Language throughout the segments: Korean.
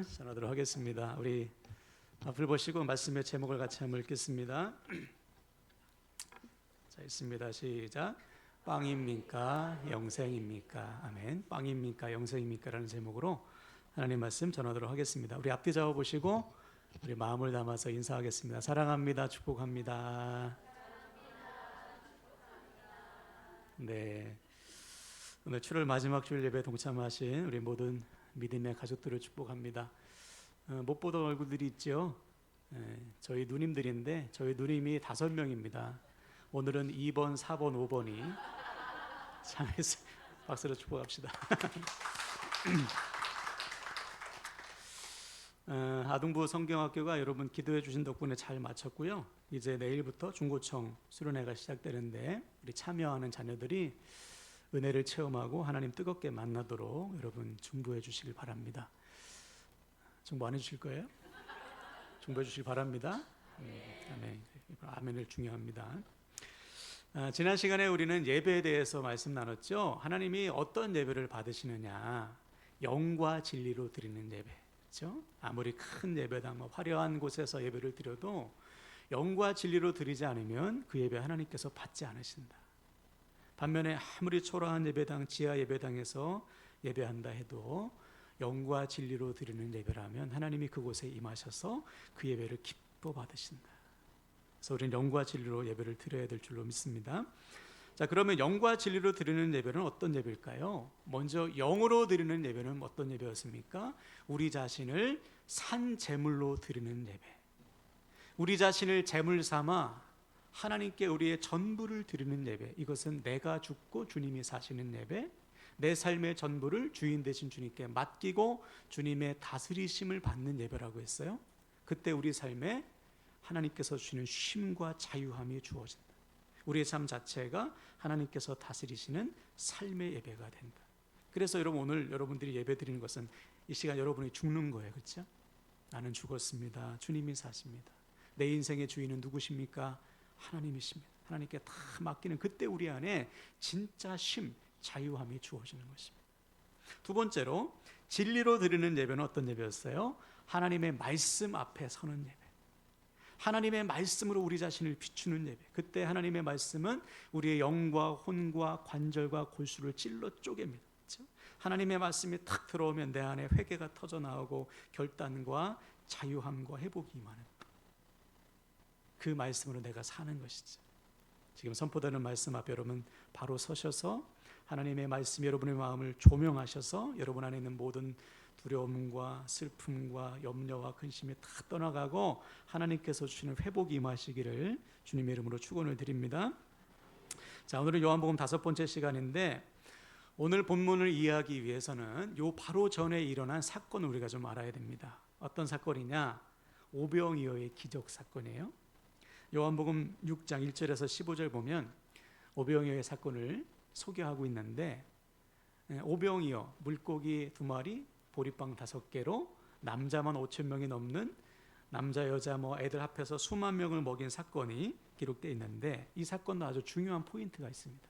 전하도록 하겠습니다. 우리 앞을 보시고 말씀의 제목을 같이 한번 읽겠습니다. 자, 있습니다. 시작. 빵입니까? 영생입니까? 아멘. 빵입니까? 영생입니까? 라는 제목으로 하나님 말씀 전하도록 하겠습니다. 우리 앞뒤 잡아 보시고 우리 마음을 담아서 인사하겠습니다. 사랑합니다. 축복합니다. 네. 오늘 7월 마지막 주일 예배 동참하신 우리 모든 믿음의 가족들을 축복합니다. 못 보던 얼굴들이 있죠. 저희 누님들인데 저희 누님이 5명입니다. 오늘은 2번, 4번, 5번이 참여해서 박수로 축복합시다. 아동부 성경학교가 여러분 기도해 주신 덕분에 잘 마쳤고요. 이제 내일부터 중고청 수련회가 시작되는데 우리 참여하는 자녀들이 은혜를 체험하고 하나님 뜨겁게 만나도록 여러분 중보해 주시길 바랍니다. 중보 안 해주실 거예요? 중보해 주시길 바랍니다. 아멘. 아멘을 중요합니다. 지난 시간에 우리는 예배에 대해서 말씀 나눴죠. 하나님이 어떤 예배를 받으시느냐, 영과 진리로 드리는 예배. 그렇죠? 아무리 큰 예배당, 화려한 곳에서 예배를 드려도 영과 진리로 드리지 않으면 그 예배 하나님께서 받지 않으신다. 반면에 아무리 초라한 예배당, 지하 예배당에서 예배한다 해도 영과 진리로 드리는 예배라면 하나님이 그곳에 임하셔서 그 예배를 기뻐 받으신다. 그래서 우리는 영과 진리로 예배를 드려야 될 줄로 믿습니다. 자, 그러면 영과 진리로 드리는 예배는 어떤 예배일까요? 먼저 영으로 드리는 예배는 어떤 예배였습니까? 우리 자신을 산 제물로 드리는 예배. 우리 자신을 제물 삼아 하나님께 우리의 전부를 드리는 예배. 이것은 내가 죽고 주님이 사시는 예배, 내 삶의 전부를 주인 되신 주님께 맡기고 주님의 다스리심을 받는 예배라고 했어요. 그때 우리 삶에 하나님께서 주시는 쉼과 자유함이 주어진다. 우리의 삶 자체가 하나님께서 다스리시는 삶의 예배가 된다. 그래서 여러분, 오늘 여러분들이 예배 드리는 것은 이 시간 여러분이 죽는 거예요. 그렇죠? 나는 죽었습니다. 주님이 사십니다. 내 인생의 주인은 누구십니까? 하나님이십니다. 하나님께 다 맡기는 그때 우리 안에 진짜 쉼, 자유함이 주어지는 것입니다. 두 번째로 진리로 드리는 예배는 어떤 예배였어요? 하나님의 말씀 앞에 서는 예배. 하나님의 말씀으로 우리 자신을 비추는 예배. 그때 하나님의 말씀은 우리의 영과 혼과 관절과 골수를 찔러 쪼갭니다. 그렇죠? 하나님의 말씀이 탁 들어오면 내 안에 회개가 터져 나오고 결단과 자유함과 회복이 임하는, 그 말씀으로 내가 사는 것이죠. 지금 선포되는 말씀 앞에 여러분 바로 서셔서 하나님의 말씀이 여러분의 마음을 조명하셔서 여러분 안에 있는 모든 두려움과 슬픔과 염려와 근심이 다 떠나가고 하나님께서 주시는 회복이 임하시기를 주님의 이름으로 축원을 드립니다. 자, 오늘은 요한복음 5번째 시간인데 오늘 본문을 이해하기 위해서는 요 바로 전에 일어난 사건을 우리가 좀 알아야 됩니다. 어떤 사건이냐? 오병이어의 기적 사건이에요. 요한복음 6장 1절에서 15절 보면 오병이어의 사건을 소개하고 있는데, 오병이어, 물고기 2마리, 보리빵 5개로 남자만 5,000명이 넘는, 남자 여자 애들 합해서 수만 명을 먹인 사건이 기록되어 있는데, 이 사건도 아주 중요한 포인트가 있습니다.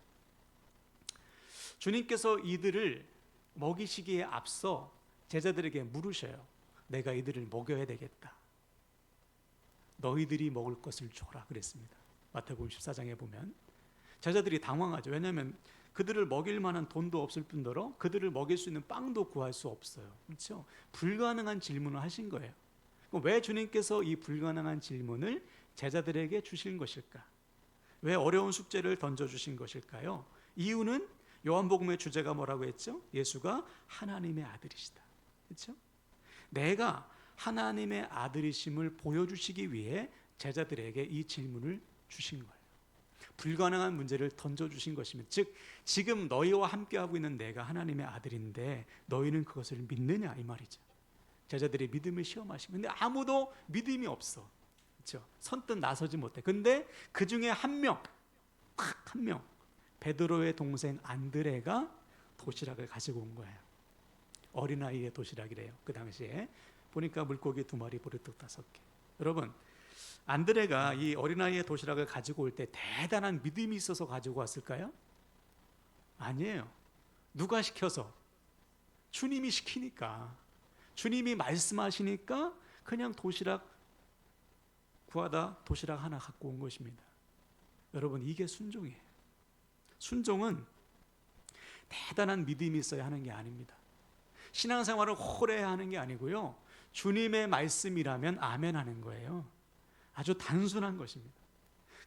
주님께서 이들을 먹이시기에 앞서 제자들에게 물으셔요. 내가 이들을 먹여야 되겠다. 너희들이 먹을 것을 줘라 그랬습니다. 마태복음 14장에 보면 제자들이 당황하죠. 왜냐하면 그들을 먹일 만한 돈도 없을 뿐더러 그들을 먹일 수 있는 빵도 구할 수 없어요. 그렇죠? 불가능한 질문을 하신 거예요. 왜 주님께서 이 불가능한 질문을 제자들에게 주신 것일까? 왜 어려운 숙제를 던져주신 것일까요? 이유는 요한복음의 주제가 뭐라고 했죠? 예수가 하나님의 아들이시다. 그렇죠? 내가 하나님의 아들이심을 보여주시기 위해 제자들에게 이 질문을 주신 거예요. 불가능한 문제를 던져주신 것이면, 즉 지금 너희와 함께하고 있는 내가 하나님의 아들인데 너희는 그것을 믿느냐 이 말이죠. 제자들이 믿음을 시험하시면 근데 아무도 믿음이 없어. 그렇죠? 선뜻 나서지 못해. 근데 그 중에 한 명, 딱 한 명, 베드로의 동생 안드레가 도시락을 가지고 온 거예요. 어린아이의 도시락이래요. 그 당시에 보니까 물고기 2마리, 보리떡 5개. 여러분, 안드레가 이 어린아이의 도시락을 가지고 올 때 대단한 믿음이 있어서 가지고 왔을까요? 아니에요. 누가 시켜서? 주님이 시키니까. 주님이 말씀하시니까 그냥 도시락 구하다 도시락 하나 갖고 온 것입니다. 여러분, 이게 순종이에요. 순종은 대단한 믿음이 있어야 하는 게 아닙니다. 신앙생활을 오래 해야 하는 게 아니고요, 주님의 말씀이라면 아멘 하는 거예요. 아주 단순한 것입니다.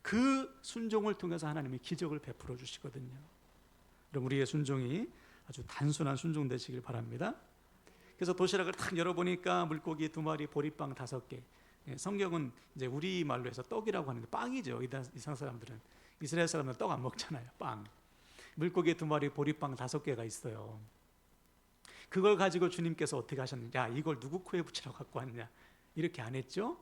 그 순종을 통해서 하나님이 기적을 베풀어 주시거든요. 그럼 우리의 순종이 아주 단순한 순종 되시길 바랍니다. 그래서 도시락을 탁 열어보니까 물고기 2마리, 보리빵 5개. 성경은 이제 우리 말로 해서 떡이라고 하는데 빵이죠. 이스라엘 사람들은. 이스라엘 사람들은 떡 안 먹잖아요. 빵. 물고기 2마리, 보리빵 5개가 있어요. 그걸 가지고 주님께서 어떻게 하셨느냐? 야, 이걸 누구 코에 붙이라고 갖고 왔냐? 이렇게 안 했죠?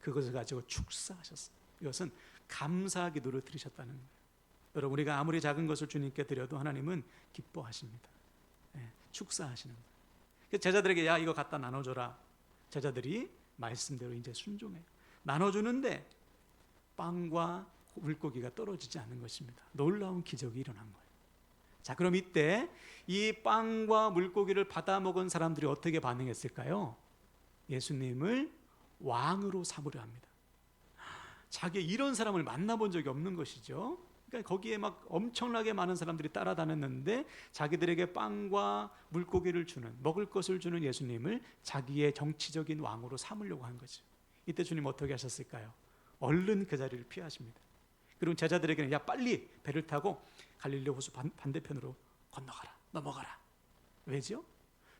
그것을 가지고 축사하셨어요. 이것은 감사 기도를 드리셨다는 거예요. 여러분, 우리가 아무리 작은 것을 주님께 드려도 하나님은 기뻐하십니다. 축사하시는 거예요. 제자들에게 야, 이거 갖다 나눠줘라. 제자들이 말씀대로 이제 순종해요. 나눠주는데 빵과 물고기가 떨어지지 않는 것입니다. 놀라운 기적이 일어난 거예요. 자, 그럼 이때 이 빵과 물고기를 받아 먹은 사람들이 어떻게 반응했을까요? 예수님을 왕으로 삼으려 합니다. 자기 이런 사람을 만나본 적이 없는 것이죠. 그러니까 거기에 막 엄청나게 많은 사람들이 따라다녔는데 자기들에게 빵과 물고기를 주는, 먹을 것을 주는 예수님을 자기의 정치적인 왕으로 삼으려고 한 거죠. 이때 주님 어떻게 하셨을까요? 얼른 그 자리를 피하십니다. 그리고 제자들에게는 야, 빨리 배를 타고 갈릴리 호수 반대편으로 건너가라, 넘어가라. 왜죠?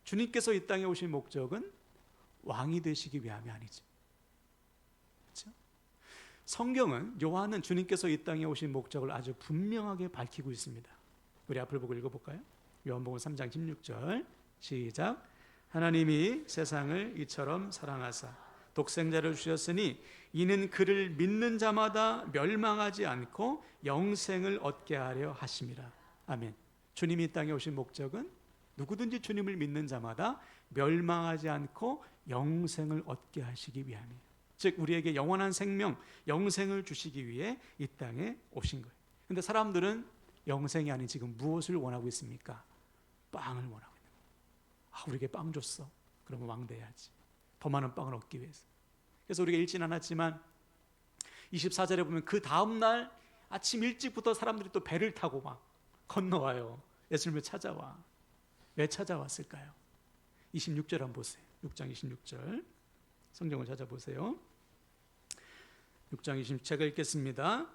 주님께서 이 땅에 오신 목적은 왕이 되시기 위함이 아니죠. 그렇죠? 성경은, 요한은 주님께서 이 땅에 오신 목적을 아주 분명하게 밝히고 있습니다. 우리 앞을 보고 읽어볼까요? 요한복음 3장 16절 시작. 하나님이 세상을 이처럼 사랑하사 독생자를 주셨으니 이는 그를 믿는 자마다 멸망하지 않고 영생을 얻게 하려 하심이라. 아멘. 주님이 이 땅에 오신 목적은 누구든지 주님을 믿는 자마다 멸망하지 않고 영생을 얻게 하시기 위함이에요. 즉 우리에게 영원한 생명, 영생을 주시기 위해 이 땅에 오신 거예요. 그런데 사람들은 영생이 아닌 지금 무엇을 원하고 있습니까? 빵을 원하고 있는 거예요. 우리에게 빵 줬어. 그러면 왕 돼야지. 더 많은 빵을 얻기 위해서. 그래서 우리가 읽진 않았지만 24절에 보면 그 다음날 아침 일찍부터 사람들이 또 배를 타고 막 건너와요. 예수님을 찾아와. 왜 찾아왔을까요? 26절 한번 보세요. 6장 26절 성경을 찾아보세요. 6장 26절 제가 읽겠습니다.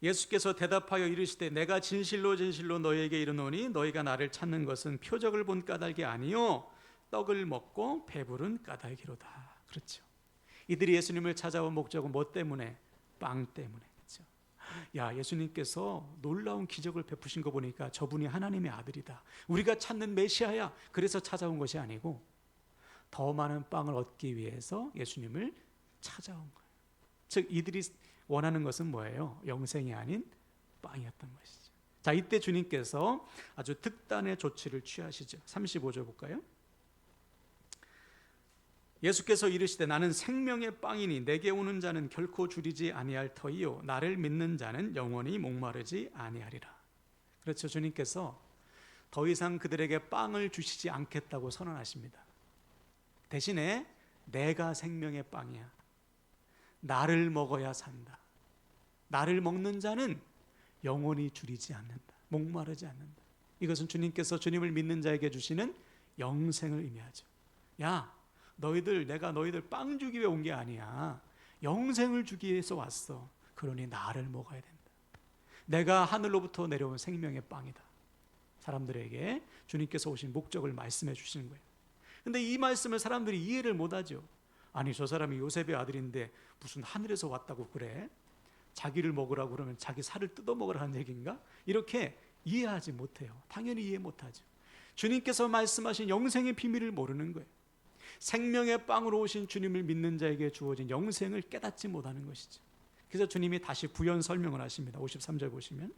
예수께서 대답하여 이르시되 내가 진실로 진실로 너희에게 이르노니 너희가 나를 찾는 것은 표적을 본 까닭이 아니요 떡을 먹고 배부른 까닭이로다. 그렇죠. 이들이 예수님을 찾아온 목적은 뭐 때문에? 빵 때문에. 그렇죠. 야, 예수님께서 놀라운 기적을 베푸신 거 보니까 저분이 하나님의 아들이다. 우리가 찾는 메시아야. 그래서 찾아온 것이 아니고 더 많은 빵을 얻기 위해서 예수님을 찾아온 거예요. 즉 이들이 원하는 것은 뭐예요? 영생이 아닌 빵이었던 것이죠. 자, 이때 주님께서 아주 특단의 조치를 취하시죠. 35절 볼까요? 예수께서 이르시되 나는 생명의 빵이니 내게 오는 자는 결코 줄이지 아니할 터이요 나를 믿는 자는 영원히 목마르지 아니하리라. 그렇죠. 주님께서 더 이상 그들에게 빵을 주시지 않겠다고 선언하십니다. 대신에 내가 생명의 빵이야. 나를 먹어야 산다. 나를 먹는 자는 영원히 줄이지 않는다. 목마르지 않는다. 이것은 주님께서 주님을 믿는 자에게 주시는 영생을 의미하죠. 야, 내가 너희들 빵 주기 위해 온 게 아니야. 영생을 주기 위해서 왔어. 그러니 나를 먹어야 된다. 내가 하늘로부터 내려온 생명의 빵이다. 사람들에게 주님께서 오신 목적을 말씀해 주시는 거예요. 근데 이 말씀을 사람들이 이해를 못하죠. 아니, 저 사람이 요셉의 아들인데 무슨 하늘에서 왔다고 그래? 자기를 먹으라고 그러면 자기 살을 뜯어 먹으라 하는 얘기인가? 이렇게 이해하지 못해요. 당연히 이해 못하죠. 주님께서 말씀하신 영생의 비밀을 모르는 거예요. 생명의 빵으로 오신 주님을 믿는 자에게 주어진 영생을 깨닫지 못하는 것이죠. 그래서 주님이 다시 부연 설명을 하십니다. 53절 보시면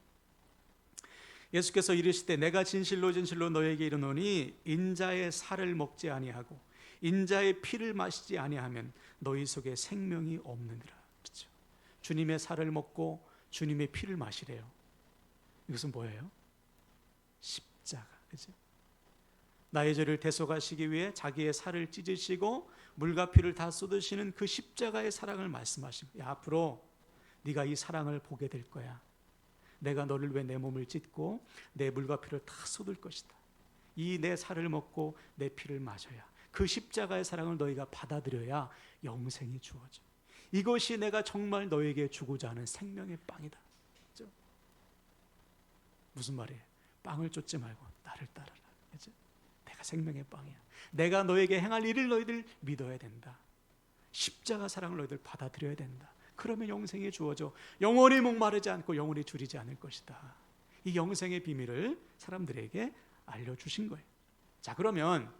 예수께서 이르시되 내가 진실로 진실로 너에게 이르노니 인자의 살을 먹지 아니하고 인자의 피를 마시지 아니하면 너희 속에 생명이 없느니라. 그렇죠. 주님의 살을 먹고 주님의 피를 마시래요. 이것은 뭐예요? 십자가. 그렇죠? 나의 죄를 대속하시기 위해 자기의 살을 찢으시고 물과 피를 다 쏟으시는 그 십자가의 사랑을 말씀하십니다. 앞으로 네가 이 사랑을 보게 될 거야. 내가 너를 위해 내 몸을 찢고 내 물과 피를 다 쏟을 것이다. 이 내 살을 먹고 내 피를 마셔야, 그 십자가의 사랑을 너희가 받아들여야 영생이 주어져. 이것이 내가 정말 너에게 주고자 하는 생명의 빵이다. 그렇죠? 무슨 말이에요? 빵을 쫓지 말고 나를 따르라. 그렇죠? 내가 생명의 빵이야. 내가 너에게 행할 일을 너희들 믿어야 된다. 십자가 사랑을 너희들 받아들여야 된다. 그러면 영생이 주어져 영원히 목마르지 않고 영원히 줄이지 않을 것이다. 이 영생의 비밀을 사람들에게 알려주신 거예요. 자, 그러면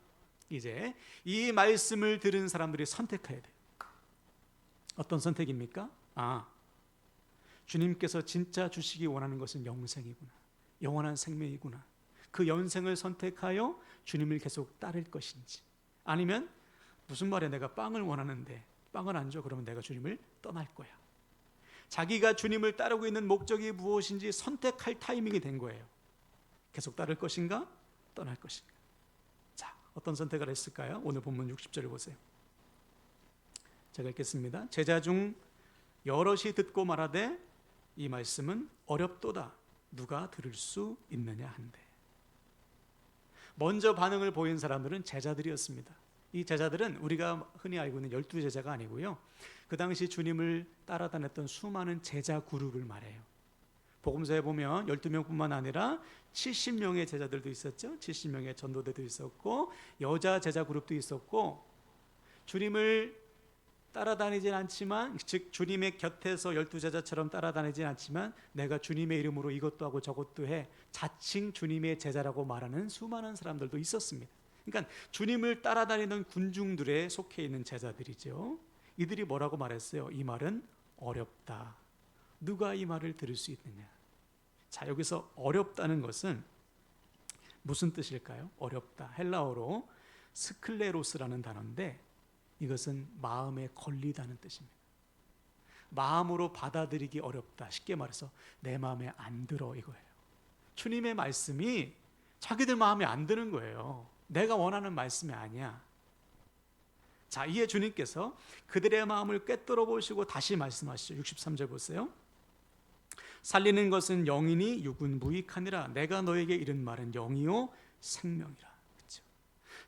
이제 이 말씀을 들은 사람들이 선택해야 돼요. 어떤 선택입니까? 주님께서 진짜 주시기 원하는 것은 영생이구나, 영원한 생명이구나. 그 영생을 선택하여 주님을 계속 따를 것인지, 아니면 무슨 말이야, 내가 빵을 원하는데 빵을 안 줘, 그러면 내가 주님을 떠날 거야. 자기가 주님을 따르고 있는 목적이 무엇인지 선택할 타이밍이 된 거예요. 계속 따를 것인가, 떠날 것인가. 자, 어떤 선택을 했을까요? 오늘 본문 60절을 보세요. 제가 읽겠습니다. 제자 중 여럿이 듣고 말하되 이 말씀은 어렵도다, 누가 들을 수 있느냐 한대. 먼저 반응을 보인 사람들은 제자들이었습니다. 이 제자들은 우리가 흔히 알고 있는 12제자가 아니고요, 그 당시 주님을 따라다녔던 수많은 제자 그룹을 말해요. 복음서에 보면 12명뿐만 아니라 70명의 제자들도 있었죠. 70명의 전도대도 있었고 여자 제자 그룹도 있었고, 주님을 따라다니진 않지만, 즉 주님의 곁에서 12제자처럼 따라다니진 않지만 내가 주님의 이름으로 이것도 하고 저것도 해 자칭 주님의 제자라고 말하는 수많은 사람들도 있었습니다. 그러니까 주님을 따라다니는 군중들에 속해 있는 제자들이죠. 이들이 뭐라고 말했어요? 이 말은 어렵다. 누가 이 말을 들을 수 있느냐. 자, 여기서 어렵다는 것은 무슨 뜻일까요? 어렵다, 헬라어로 스클레로스라는 단어인데 이것은 마음에 걸리다는 뜻입니다. 마음으로 받아들이기 어렵다. 쉽게 말해서 내 마음에 안 들어, 이거예요. 주님의 말씀이 자기들 마음에 안 드는 거예요. 내가 원하는 말씀이 아니야. 자, 이에 주님께서 그들의 마음을 꿰뚫어 보시고 다시 말씀하시죠. 63절 보세요. 살리는 것은 영이니 육은 무익하니라. 내가 너에게 이른 말은 영이요 생명이라. 그렇죠?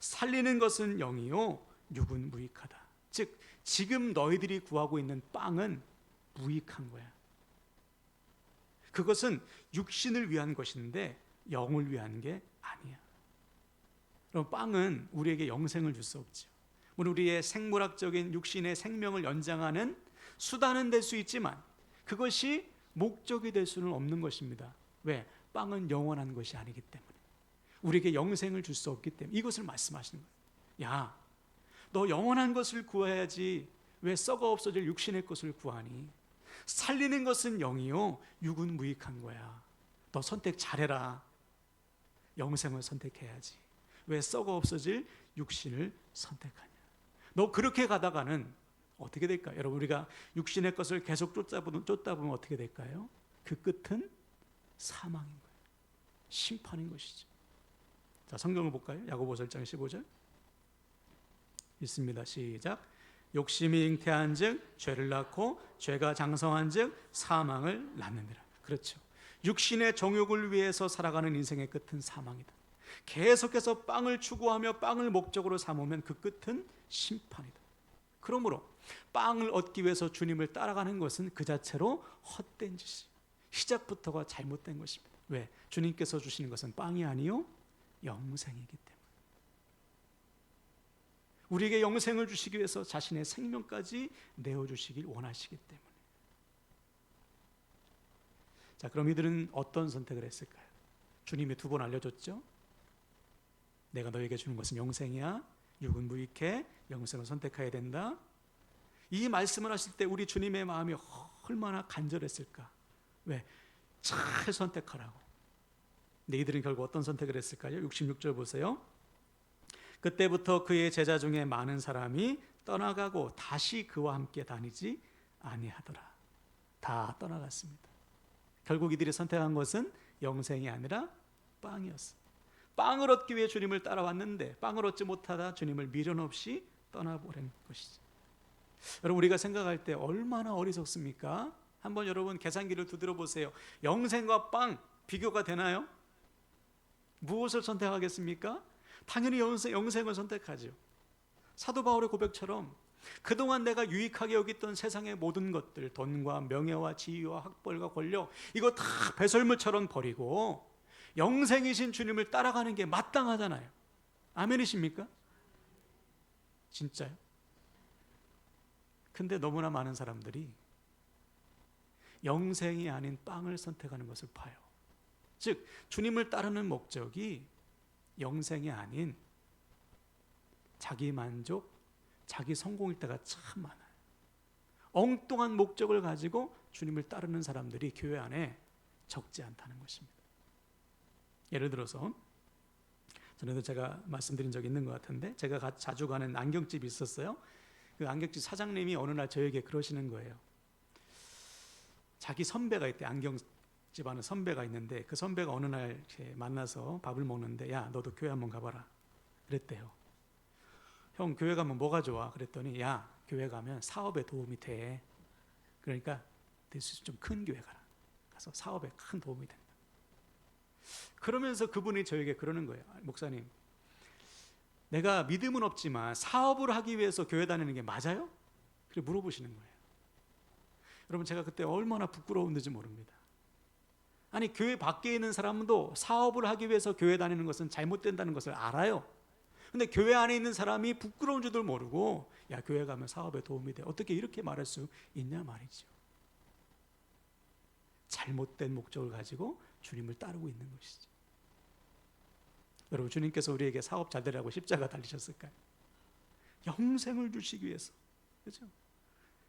살리는 것은 영이요 육은 무익하다. 즉 지금 너희들이 구하고 있는 빵은 무익한 거야. 그것은 육신을 위한 것인데 영을 위한 게 아니야. 그럼 빵은 우리에게 영생을 줄 수 없죠. 우리의 생물학적인 육신의 생명을 연장하는 수단은 될 수 있지만 그것이 목적이 될 수는 없는 것입니다. 왜? 빵은 영원한 것이 아니기 때문에, 우리에게 영생을 줄 수 없기 때문에 이것을 말씀하시는 거예요. 야, 너 영원한 것을 구해야지 왜 썩어 없어질 육신의 것을 구하니? 살리는 것은 영이요 육은 무익한 거야. 너 선택 잘해라. 영생을 선택해야지 왜 썩어 없어질 육신을 선택하냐. 너 그렇게 가다가는 어떻게 될까요? 여러분, 우리가 육신의 것을 계속 쫓다 보면 어떻게 될까요? 그 끝은 사망인 거예요. 심판인 것이죠. 자, 성경을 볼까요? 야고보서 1장 15절 읽습니다. 시작. 욕심이 잉태한즉 죄를 낳고 죄가 장성한즉 사망을 낳느니라. 그렇죠. 육신의 정욕을 위해서 살아가는 인생의 끝은 사망이다. 계속해서 빵을 추구하며 빵을 목적으로 삼으면 그 끝은 심판이다. 그러므로 빵을 얻기 위해서 주님을 따라가는 것은 그 자체로 헛된 짓이에요. 시작부터가 잘못된 것입니다. 왜? 주님께서 주시는 것은 빵이 아니요 영생이기 때문에. 우리에게 영생을 주시기 위해서 자신의 생명까지 내어주시길 원하시기 때문에. 자, 그럼 이들은 어떤 선택을 했을까요? 주님이 두 번 알려줬죠. 내가 너에게 주는 것은 영생이야. 육은 무익해. 영생을 선택해야 된다. 이 말씀을 하실 때 우리 주님의 마음이 얼마나 간절했을까. 왜? 잘 선택하라고. 근데 이들은 결국 어떤 선택을 했을까요? 66절 보세요. 그때부터 그의 제자 중에 많은 사람이 떠나가고 다시 그와 함께 다니지 아니하더라. 다 떠나갔습니다. 결국 이들이 선택한 것은 영생이 아니라 빵이었어. 빵을 얻기 위해 주님을 따라왔는데 빵을 얻지 못하다 주님을 미련 없이 떠나보낸 것이죠. 여러분, 우리가 생각할 때 얼마나 어리석습니까? 한번 여러분 계산기를 두드려 보세요. 영생과 빵 비교가 되나요? 무엇을 선택하겠습니까? 당연히 영생을 선택하죠. 사도 바울의 고백처럼 그동안 내가 유익하게 여겼던 세상의 모든 것들, 돈과 명예와 지위와 학벌과 권력, 이거 다 배설물처럼 버리고 영생이신 주님을 따라가는 게 마땅하잖아요. 아멘이십니까? 진짜요? 근데 너무나 많은 사람들이 영생이 아닌 빵을 선택하는 것을 봐요. 즉 주님을 따르는 목적이 영생이 아닌 자기 만족, 자기 성공일 때가 참 많아요. 엉뚱한 목적을 가지고 주님을 따르는 사람들이 교회 안에 적지 않다는 것입니다. 예를 들어서 전에도 제가 말씀드린 적이 있는 것 같은데, 제가 자주 가는 안경집이 있었어요. 그 안경집 사장님이 어느 날 저에게 그러시는 거예요. 자기 선배가 있대. 안경집 안에 선배가 있는데 그 선배가 어느 날 이렇게 만나서 밥을 먹는데, 야 너도 교회 한번 가봐라 그랬대요. 형 교회 가면 뭐가 좋아? 그랬더니 야 교회 가면 사업에 도움이 돼. 그러니까 좀 큰 교회 가라. 가서 사업에 큰 도움이 된다. 그러면서 그분이 저에게 그러는 거예요. 목사님, 내가 믿음은 없지만 사업을 하기 위해서 교회 다니는 게 맞아요? 그렇게 물어보시는 거예요. 여러분, 제가 그때 얼마나 부끄러웠는지 모릅니다. 아니, 교회 밖에 있는 사람도 사업을 하기 위해서 교회 다니는 것은 잘못된다는 것을 알아요. 근데 교회 안에 있는 사람이 부끄러운 줄도 모르고 야 교회 가면 사업에 도움이 돼, 어떻게 이렇게 말할 수 있냐 말이죠. 잘못된 목적을 가지고 주님을 따르고 있는 것이죠. 여러분, 주님께서 우리에게 사업 잘 되라고 십자가 달리셨을까요? 영생을 주시기 위해서, 그렇죠?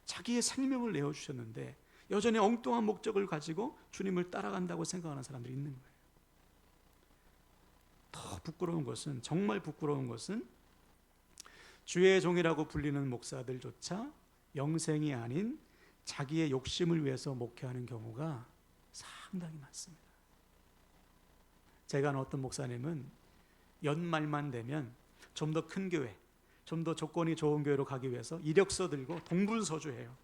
자기의 생명을 내어주셨는데 여전히 엉뚱한 목적을 가지고 주님을 따라간다고 생각하는 사람들이 있는 거예요. 더 부끄러운 것은, 정말 부끄러운 것은 주의 종이라고 불리는 목사들조차 영생이 아닌 자기의 욕심을 위해서 목회하는 경우가 상당히 많습니다. 제가 아는 어떤 목사님은 연말만 되면 좀 더 큰 교회, 좀 더 조건이 좋은 교회로 가기 위해서 이력서 들고 동분서주해요.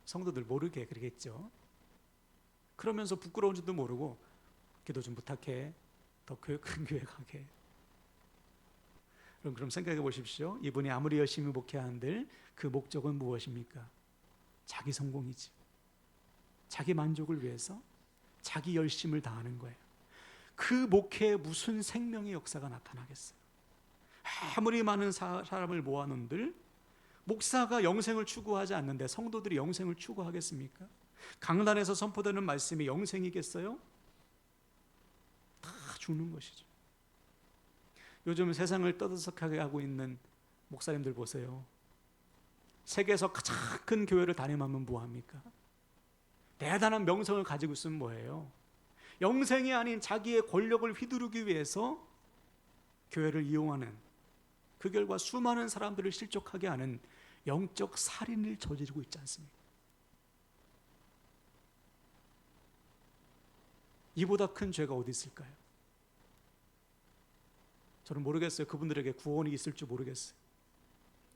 성도들 모르게 그러겠죠. 그러면서 부끄러운 줄도 모르고 기도 좀 부탁해, 더 큰 교회 가게. 그럼 생각해 보십시오. 이분이 아무리 열심히 목회한들 그 목적은 무엇입니까? 자기 성공이지. 자기 만족을 위해서 자기 열심을 다하는 거예요. 그 목회에 무슨 생명의 역사가 나타나겠어요? 아무리 많은 사람을 모아놓은들 목사가 영생을 추구하지 않는데 성도들이 영생을 추구하겠습니까? 강단에서 선포되는 말씀이 영생이겠어요? 다 죽는 것이죠. 요즘 세상을 떠들썩하게 하고 있는 목사님들 보세요. 세계에서 가장 큰 교회를 담임하면 뭐합니까? 대단한 명성을 가지고 있으면 뭐예요? 영생이 아닌 자기의 권력을 휘두르기 위해서 교회를 이용하는, 그 결과 수많은 사람들을 실족하게 하는 영적 살인을 저지르고 있지 않습니까? 이보다 큰 죄가 어디 있을까요? 저는 모르겠어요. 그분들에게 구원이 있을지 모르겠어요.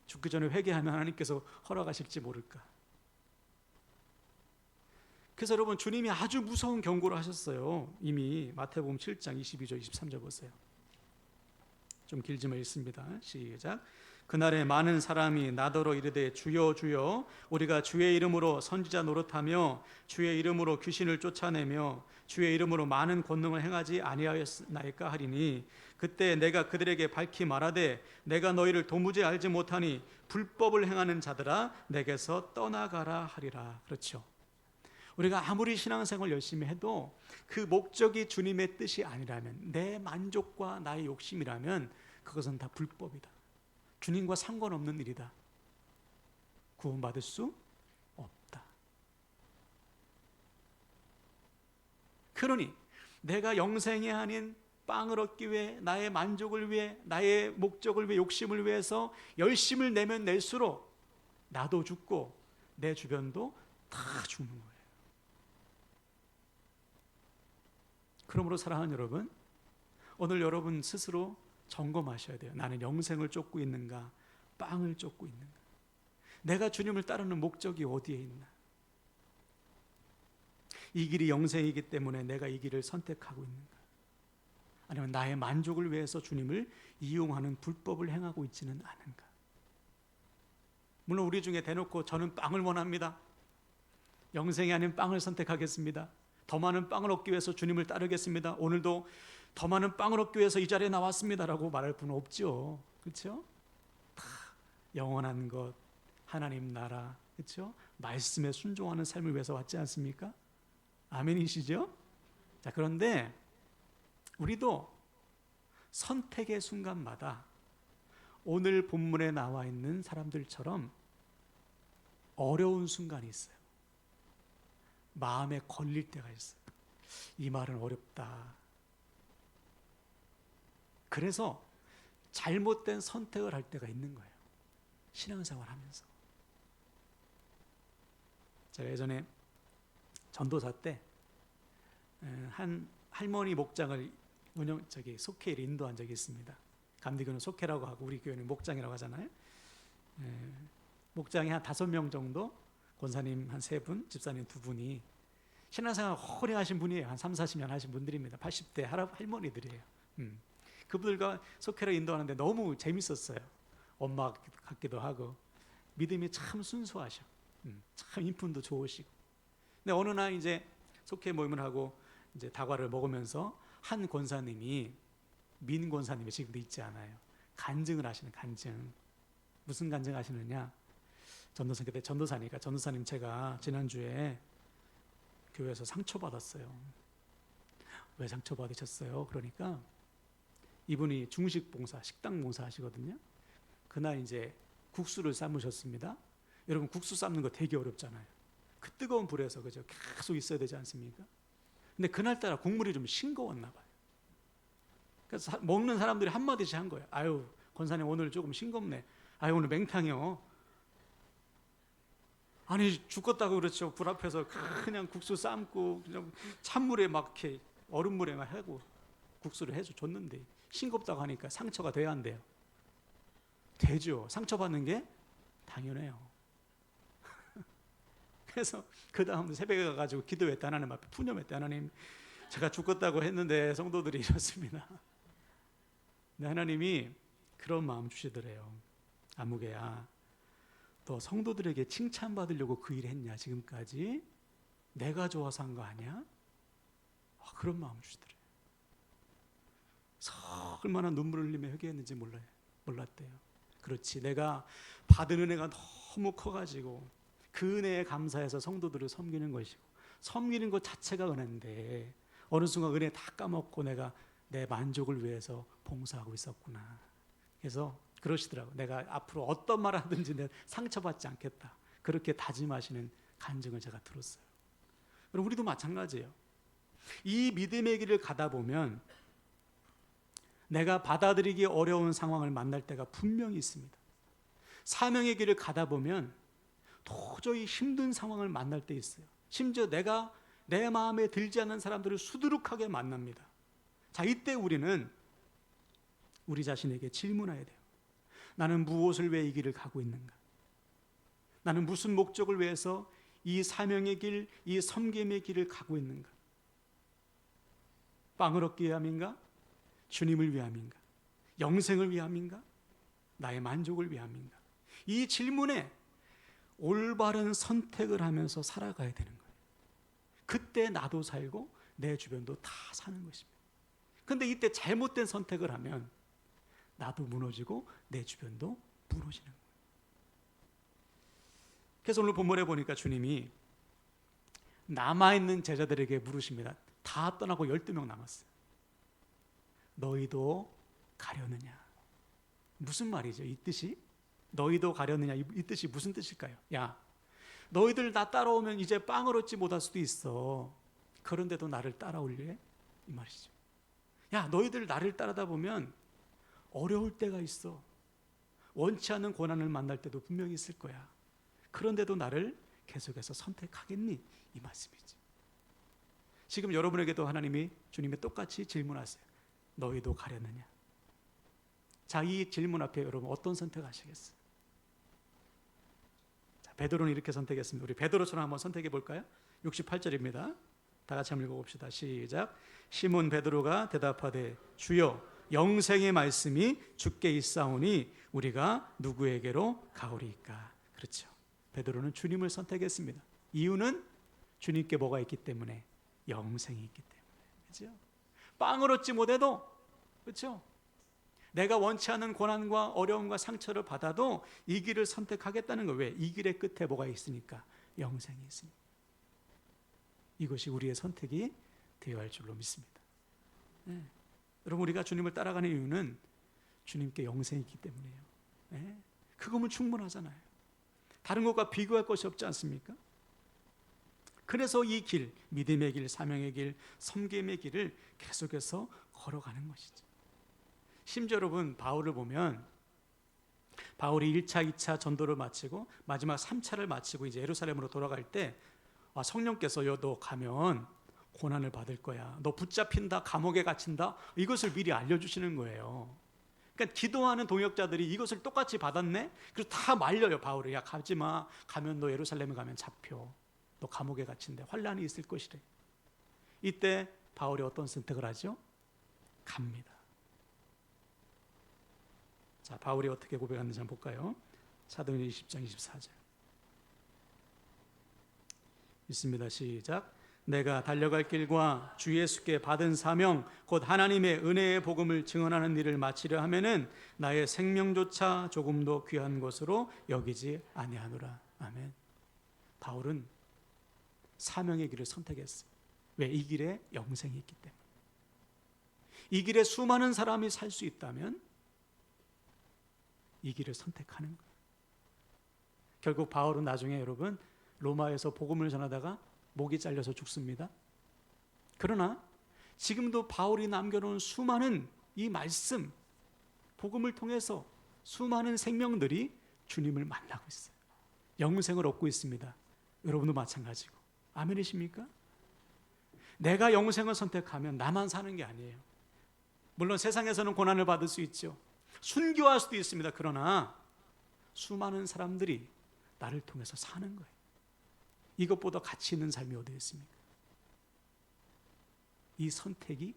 죽기 전에 회개하면 하나님께서 허락하실지 모를까. 그래서 여러분, 주님이 아주 무서운 경고를 하셨어요. 이미 마태복음 7장 22절 23절 보세요. 좀 길지만 읽습니다. 시작. 그날에 많은 사람이 나더러 이르되 주여 주여 우리가 주의 이름으로 선지자 노릇하며 주의 이름으로 귀신을 쫓아내며 주의 이름으로 많은 권능을 행하지 아니하였나이까 하리니 그때 내가 그들에게 밝히 말하되 내가 너희를 도무지 알지 못하니 불법을 행하는 자들아 내게서 떠나가라 하리라. 그렇죠. 우리가 아무리 신앙생활 열심히 해도 그 목적이 주님의 뜻이 아니라면, 내 만족과 나의 욕심이라면 그것은 다 불법이다. 주님과 상관없는 일이다. 구원받을 수 없다. 그러니 내가 영생이 아닌 빵을 얻기 위해, 나의 만족을 위해, 나의 목적을 위해, 욕심을 위해서 열심을 내면 낼수록 나도 죽고 내 주변도 다 죽는 거예요. 그러므로 사랑하는 여러분, 오늘 여러분 스스로 점검하셔야 돼요. 나는 영생을 쫓고 있는가, 빵을 쫓고 있는가? 내가 주님을 따르는 목적이 어디에 있나? 이 길이 영생이기 때문에 내가 이 길을 선택하고 있는가? 아니면 나의 만족을 위해서 주님을 이용하는 불법을 행하고 있지는 않은가? 물론 우리 중에 대놓고 저는 빵을 원합니다, 영생이 아닌 빵을 선택하겠습니다, 더 많은 빵을 얻기 위해서 주님을 따르겠습니다, 오늘도 더 많은 빵을 얻기 위해서 이 자리에 나왔습니다라고 말할 분은 없죠. 그렇죠? 다 영원한 것, 하나님 나라, 그렇죠? 말씀에 순종하는 삶을 위해서 왔지 않습니까? 아멘이시죠? 자, 그런데 우리도 선택의 순간마다 오늘 본문에 나와 있는 사람들처럼 어려운 순간이 있어요. 마음에 걸릴 때가 있어요. 이 말은 어렵다. 그래서 잘못된 선택을 할 때가 있는 거예요, 신앙생활 하면서. 제가 예전에 전도사 때 한 할머니 목장을 속회를 인도한 적이 있습니다. 감리교는 속회라고 하고 우리 교회는 목장이라고 하잖아요. 목장에 한 5명 정도, 권사님 한 3분, 집사님 2분이 신앙생활 오래 하신 분이에요. 한 3, 40년 하신 분들입니다. 80대 할머니들이에요. 그분들과 속회를 인도하는데 너무 재밌었어요. 엄마 같기도 하고 믿음이 참 순수하셔. 참 인품도 좋으시고. 근데 어느 날 이제 속회 모임을 하고 이제 다과를 먹으면서 한 권사님이, 민 권사님이 지금도 있지 않아요, 간증을 하시는, 간증. 무슨 간증 하시느냐? 전도사, 그때 전도사니까, 전도사님 제가 지난주에 교회에서 상처받았어요. 왜 상처받으셨어요? 그러니까 이분이 중식 봉사, 식당 봉사 하시거든요. 그날 이제 국수를 삶으셨습니다. 여러분 국수 삶는 거 되게 어렵잖아요. 그 뜨거운 불에서, 그죠? 계속 있어야 되지 않습니까? 근데 그날따라 국물이 좀 싱거웠나 봐요. 그래서 먹는 사람들이 한마디씩 한 거예요. 아유, 권사님 오늘 조금 싱겁네. 아유, 오늘 맹탕이요. 아니, 죽겠다고 그렇죠. 불 앞에서 그냥 국수 삶고 그냥 찬물에 막 이렇게 얼음물에 막 하고 국수를 해서 줬는데 싱겁다고 하니까 상처가 돼야 한대요. 되죠. 상처받는 게 당연해요. 그래서 그 다음 새벽에 가가지고 기도했다, 하나님 앞에 푸념했다. 하나님, 제가 죽겠다고 했는데 성도들이 이렇습니다. 근데 하나님이 그런 마음 주시더래요. 아무개야, 너 성도들에게 칭찬받으려고 그 일을 했냐? 지금까지 내가 좋아서 한 거 아니야? 그런 마음 주시더래요. 얼마나 눈물을 흘리며 회개했는지 몰랐대요. 그렇지, 내가 받은 은혜가 너무 커가지고 그 은혜에 감사해서 성도들을 섬기는 것이고, 섬기는 것 자체가 은혜인데 어느 순간 은혜 다 까먹고 내가 내 만족을 위해서 봉사하고 있었구나. 그래서 그러시더라고요. 내가 앞으로 어떤 말을 하든지 내가 상처받지 않겠다, 그렇게 다짐하시는 간증을 제가 들었어요. 그럼 우리도 마찬가지예요. 이 믿음의 길을 가다 보면 내가 받아들이기 어려운 상황을 만날 때가 분명히 있습니다. 사명의 길을 가다 보면 도저히 힘든 상황을 만날 때 있어요. 심지어 내가 내 마음에 들지 않는 사람들을 수두룩하게 만납니다. 자, 이때 우리는 우리 자신에게 질문해야 돼요. 나는 무엇을 위해 이 길을 가고 있는가? 나는 무슨 목적을 위해서 이 사명의 길, 이 섬김의 길을 가고 있는가? 빵을 얻기 위함인가? 주님을 위함인가? 영생을 위함인가? 나의 만족을 위함인가? 이 질문에 올바른 선택을 하면서 살아가야 되는 거예요. 그때 나도 살고 내 주변도 다 사는 것입니다. 그런데 이때 잘못된 선택을 하면 나도 무너지고 내 주변도 무너지는 거예요. 그래서 오늘 본문에 보니까 주님이 남아있는 제자들에게 물으십니다. 다 떠나고 12명 남았어요. 너희도 가려느냐? 무슨 말이죠? 이 뜻이? 너희도 가려느냐? 이 뜻이 무슨 뜻일까요? 야, 너희들 나 따라오면 이제 빵을 얻지 못할 수도 있어. 그런데도 나를 따라올래? 이 말이죠. 야, 너희들 나를 따르다 보면 어려울 때가 있어. 원치 않는 고난을 만날 때도 분명히 있을 거야. 그런데도 나를 계속해서 선택하겠니? 이 말씀이죠. 지금 여러분에게도 하나님이, 주님이 똑같이 질문하세요. 너희도 가려느냐? 자, 이 질문 앞에 여러분 어떤 선택하시겠어요? 자, 베드로는 이렇게 선택했습니다. 우리 베드로처럼 한번 선택해 볼까요? 68절입니다. 다 같이 한번 읽어봅시다. 시작. 시몬 베드로가 대답하되 주여 영생의 말씀이 주께 있사오니 우리가 누구에게로 가오리이까? 그렇죠. 베드로는 주님을 선택했습니다. 이유는 주님께 뭐가 있기 때문에? 영생이 있기 때문에. 그렇죠? 빵을 얻지 못해도, 그렇죠? 내가 원치 않는 고난과 어려움과 상처를 받아도 이 길을 선택하겠다는 거. 왜? 이 길의 끝에 뭐가 있으니까? 영생이 있으니까. 이것이 우리의 선택이 되어야 할 줄로 믿습니다. 네. 여러분, 우리가 주님을 따라가는 이유는 주님께 영생이 있기 때문이에요. 네. 그거면 충분하잖아요. 다른 것과 비교할 것이 없지 않습니까? 그래서 이 길, 믿음의 길, 사명의 길, 섬김의 길을 계속해서 걸어가는 것이죠. 심지어 여러분, 바울을 보면 바울이 1차, 2차 전도를 마치고 마지막 3차를 마치고 이제 예루살렘으로 돌아갈 때 성령께서 너 가면 고난을 받을 거야. 너 붙잡힌다, 감옥에 갇힌다. 이것을 미리 알려주시는 거예요. 그러니까 기도하는 동역자들이 이것을 똑같이 받았네? 그래서 다 말려요, 바울을. 야, 가지 마. 가면 너 예루살렘에 가면 잡혀. 너 감옥에 갇힌대. 환란이 있을 것이래. 이때 바울이 어떤 선택을 하죠? 갑니다. 자, 바울이 어떻게 고백하는지 한번 볼까요? 사도행전 20장 24절. 있습니다. 시작. 내가 달려갈 길과 주 예수께 받은 사명 곧 하나님의 은혜의 복음을 증언하는 일을 마치려 하면은 나의 생명조차 조금도 귀한 것으로 여기지 아니하노라. 아멘. 바울은 사명의 길을 선택했어요. 왜? 이 길에 영생이 있기 때문에. 이 길에 수많은 사람이 살 수 있다면 이 길을 선택하는 거예요. 결국 바울은 나중에 여러분 로마에서 복음을 전하다가 목이 잘려서 죽습니다. 그러나 지금도 바울이 남겨놓은 수많은 이 말씀, 복음을 통해서 수많은 생명들이 주님을 만나고 있어요. 영생을 얻고 있습니다. 여러분도 마찬가지고. 아멘이십니까? 내가 영생을 선택하면 나만 사는 게 아니에요. 물론 세상에서는 고난을 받을 수 있죠. 순교할 수도 있습니다. 그러나 수많은 사람들이 나를 통해서 사는 거예요. 이것보다 가치 있는 삶이 어디 있습니까? 이 선택이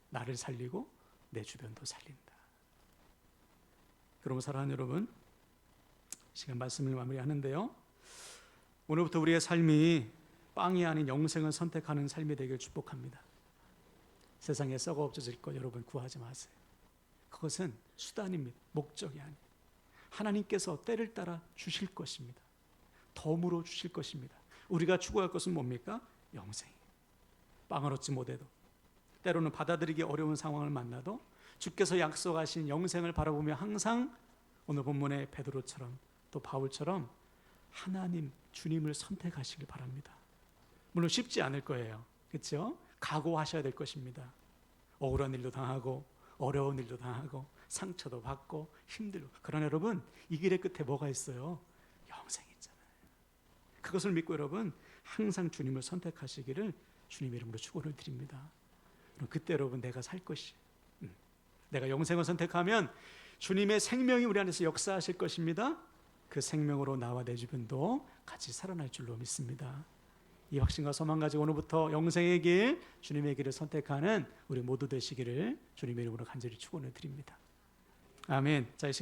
나를 살리고 내 주변도 살린다. 그러면 사랑하는 여러분, 시간 말씀을 마무리하는데요. 오늘부터 우리의 삶이 빵이 아닌 영생을 선택하는 삶이 되길 축복합니다. 세상에 썩어 없어질 것 여러분 구하지 마세요. 그것은 수단입니다. 목적이 아니에요. 하나님께서 때를 따라 주실 것입니다. 덤으로 주실 것입니다. 우리가 추구할 것은 뭡니까? 영생이에요. 빵을 얻지 못해도, 때로는 받아들이기 어려운 상황을 만나도 주께서 약속하신 영생을 바라보며 항상 오늘 본문의 베드로처럼 또 바울처럼 하나님, 주님을 선택하시길 바랍니다. 물론 쉽지 않을 거예요. 그렇죠? 각오하셔야 될 것입니다. 억울한 일도 당하고 어려운 일도 당하고 상처도 받고 힘들고. 그러나 여러분, 이 길의 끝에 뭐가 있어요? 영생이 있잖아요. 그것을 믿고 여러분 항상 주님을 선택하시기를 주님의 이름으로 축원을 드립니다. 그때 여러분 내가 살 것이, 내가 영생을 선택하면 주님의 생명이 우리 안에서 역사하실 것입니다. 그 생명으로 나와 내 주변도 같이 살아날 줄로 믿습니다. 이 확신과 소망 가지고 오늘부터 영생의 길, 주님의 길을 선택하는 우리 모두 되시기를 주님의 이름으로 간절히 축원을 드립니다. 아멘. 자, 이 시간